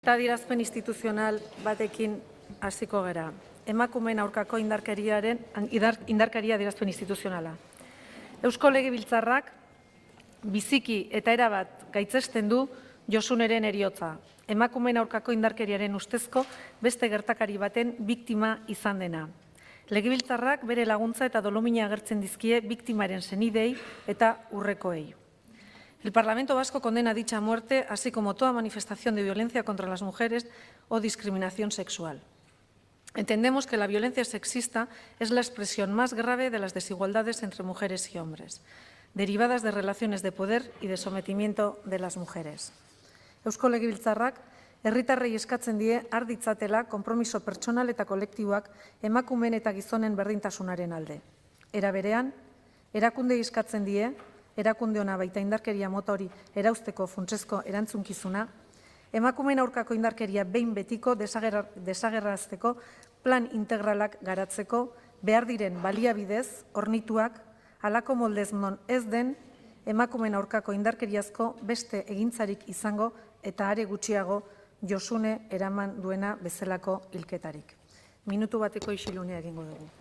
Eta adierazpen instituzional batekin hasiko gera. Emakumeen aurkako indarkeria adierazpen instituzionala. Eusko Legebiltzarrak biziki eta erabat gaitzesten du Josuneren heriotza. Emakumeen aurkako indarkeriaren ustezko beste gertakari baten biktima izan dena. Legebiltzarrak bere laguntza eta dolumina agertzen dizkie biktimaren senidei eta urrekoei. El Parlamento Vasco condena dicha muerte, así como toda manifestación de violencia contra las mujeres o discriminación sexual. Entendemos que la violencia sexista es la expresión más grave de las desigualdades entre mujeres y hombres, derivadas de relaciones de poder y de sometimiento de las mujeres. Eusko Legebiltzarrak herritarrei eskatzen die har ditzatela konpromiso pertsonal eta kolektiboak emakumeen eta gizonen berdintasunaren alde. Era berean, erakundeei eskatzen die erakunde ona baita indarkeria mota hori erauzteko funtsezko erantzunkizuna, emakumeen aurkako indarkeria behin betiko desagerrarazteko plan integralak garatzeko behar diren baliabidez hornituak halako moldez non ez den emakumeen aurkako indarkeriazko beste egintzarik izango eta are gutxiago Josune eraman duena bezalako hilketarik. Minutu bateko isilunea egingo dugu.